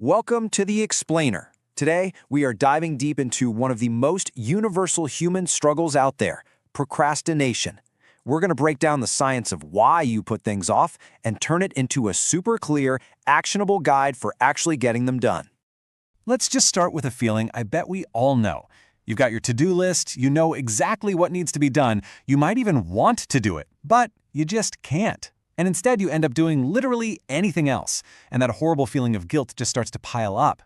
Welcome to The Explainer. Today, we are diving deep into one of the most universal human struggles out there, procrastination. We're going to break down the science of why you put things off and turn it into a super clear, actionable guide for actually getting them done. Let's just start with a feeling I bet we all know. You've got your to-do list, you know exactly what needs to be done, you might even want to do it, but you just can't. And instead you end up doing literally anything else, and that horrible feeling of guilt just starts to pile up.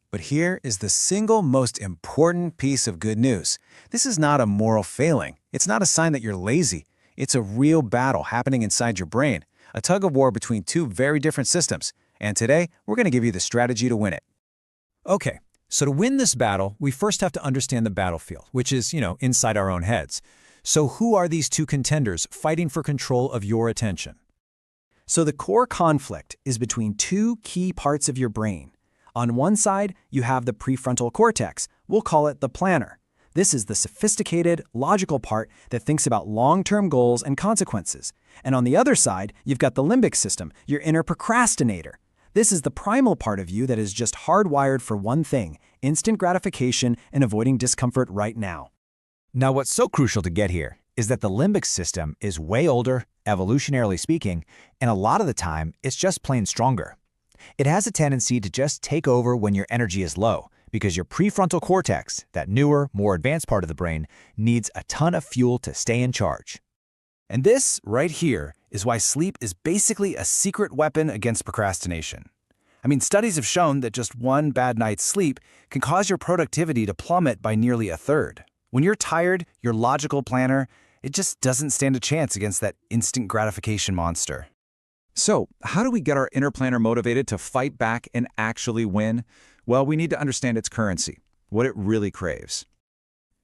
But here is the single most important piece of good news. This is not a moral failing. It's not a sign that you're lazy. It's a real battle happening inside your brain, a tug of war between two very different systems. And today, we're going to give you the strategy to win it. Okay, so to win this battle, we first have to understand the battlefield, which is, inside our own heads. So who are these two contenders fighting for control of your attention? So the core conflict is between two key parts of your brain. On one side, you have the prefrontal cortex. We'll call it the planner. This is the sophisticated, logical part that thinks about long-term goals and consequences. And on the other side, you've got the limbic system, your inner procrastinator. This is the primal part of you that is just hardwired for one thing: instant gratification and avoiding discomfort right now. Now, what's so crucial to get here is that the limbic system is way older, evolutionarily speaking, and a lot of the time, it's just plain stronger. It has a tendency to just take over when your energy is low, because your prefrontal cortex, that newer, more advanced part of the brain, needs a ton of fuel to stay in charge. And this, right here, is why sleep is basically a secret weapon against procrastination. Studies have shown that just one bad night's sleep can cause your productivity to plummet by nearly a third. When you're tired, your logical planner, it just doesn't stand a chance against that instant gratification monster. So, how do we get our inner planner motivated to fight back and actually win? Well, we need to understand its currency, what it really craves.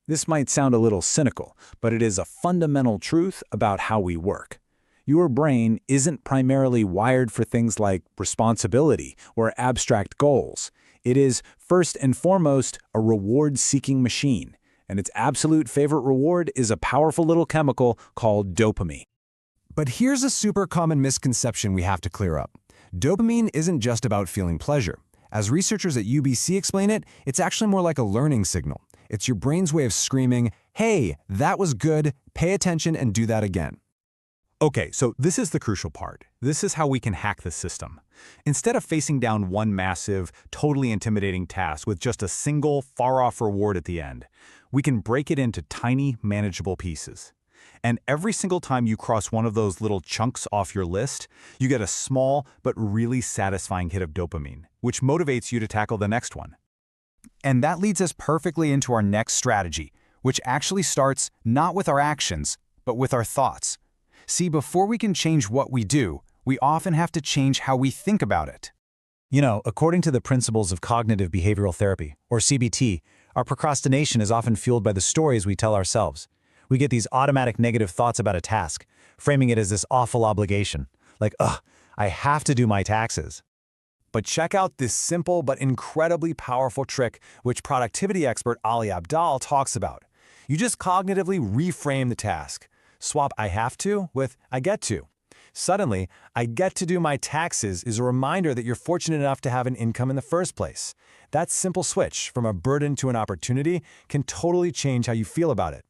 This might sound a little cynical, but it is a fundamental truth about how we work. Your brain isn't primarily wired for things like responsibility or abstract goals. It is, first and foremost, a reward-seeking machine, and its absolute favorite reward is a powerful little chemical called dopamine. But here's a super common misconception we have to clear up. Dopamine isn't just about feeling pleasure. As researchers at UBC explain it, it's actually more like a learning signal. It's your brain's way of screaming, "Hey, that was good, pay attention and do that again." Okay, so this is the crucial part. This is how we can hack the system. Instead of facing down one massive, totally intimidating task with just a single, far-off reward at the end, we can break it into tiny, manageable pieces. And every single time you cross one of those little chunks off your list, you get a small but really satisfying hit of dopamine, which motivates you to tackle the next one. And that leads us perfectly into our next strategy, which actually starts not with our actions, but with our thoughts. See, before we can change what we do, we often have to change how we think about it. According to the principles of cognitive behavioral therapy, or CBT, our procrastination is often fueled by the stories we tell ourselves. We get these automatic negative thoughts about a task, framing it as this awful obligation, like, ugh, I have to do my taxes. But check out this simple but incredibly powerful trick which productivity expert Ali Abdaal talks about. You just cognitively reframe the task. Swap "I have to" with "I get to." Suddenly, "I get to do my taxes" is a reminder that you're fortunate enough to have an income in the first place. That simple switch from a burden to an opportunity can totally change how you feel about it.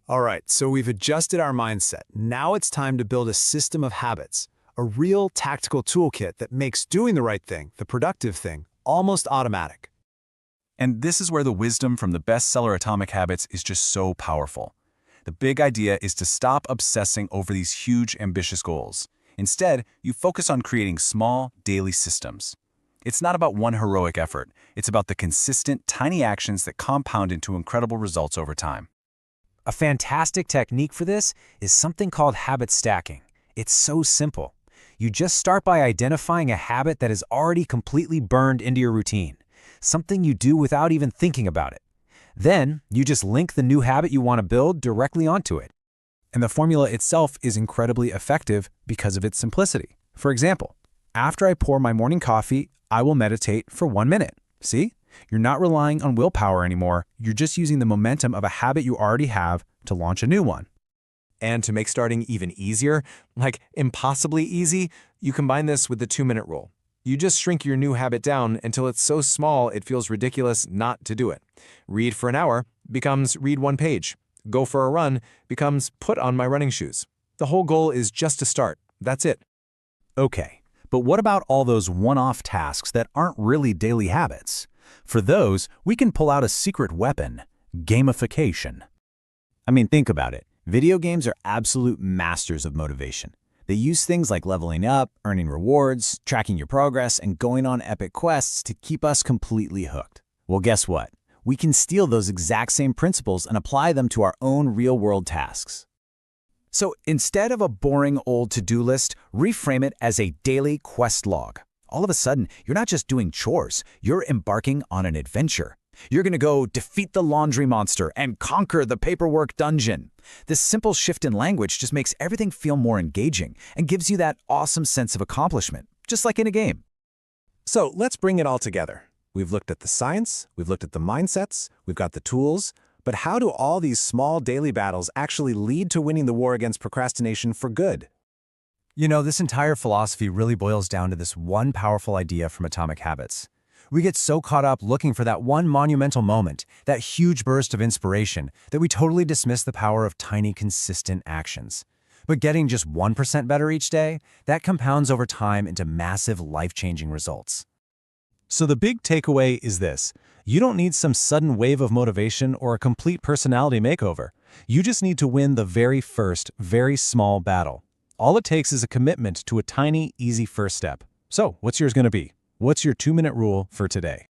All right, so we've adjusted our mindset. Now it's time to build a system of habits, a real tactical toolkit that makes doing the right thing, the productive thing, almost automatic. And this is where the wisdom from the bestseller Atomic Habits is just so powerful. The big idea is to stop obsessing over these huge, ambitious goals. Instead, you focus on creating small, daily systems. It's not about one heroic effort. It's about the consistent, tiny actions that compound into incredible results over time. A fantastic technique for this is something called habit stacking. It's so simple. You just start by identifying a habit that is already completely burned into your routine, something you do without even thinking about it. Then, you just link the new habit you want to build directly onto it. And the formula itself is incredibly effective because of its simplicity. For example, after I pour my morning coffee, I will meditate for 1 minute. See? You're not relying on willpower anymore. You're just using the momentum of a habit you already have to launch a new one. And to make starting even easier, like impossibly easy, you combine this with the 2-minute rule. You just shrink your new habit down until it's so small it feels ridiculous not to do it. Read for an hour becomes read one page. Go for a run becomes put on my running shoes. The whole goal is just to start. That's it. Okay, but what about all those one-off tasks that aren't really daily habits? For those, we can pull out a secret weapon, gamification. I mean, think about it. Video games are absolute masters of motivation. They use things like leveling up, earning rewards, tracking your progress, and going on epic quests to keep us completely hooked. Well, guess what? We can steal those exact same principles and apply them to our own real-world tasks. So instead of a boring old to-do list, reframe it as a daily quest log. All of a sudden, you're not just doing chores, you're embarking on an adventure. You're gonna go defeat the laundry monster and conquer the paperwork dungeon. This simple shift in language just makes everything feel more engaging and gives you that awesome sense of accomplishment, just like in a game. So let's bring it all together. We've looked at the science, we've looked at the mindsets, we've got the tools, but how do all these small daily battles actually lead to winning the war against procrastination for good? You know, this entire philosophy really boils down to this one powerful idea from Atomic Habits. We get so caught up looking for that one monumental moment, that huge burst of inspiration, that we totally dismiss the power of tiny, consistent actions. But getting just 1% better each day, that compounds over time into massive, life-changing results. So the big takeaway is this. You don't need some sudden wave of motivation or a complete personality makeover. You just need to win the very first, very small battle. All it takes is a commitment to a tiny, easy first step. So, what's yours going to be? What's your 2-minute rule for today?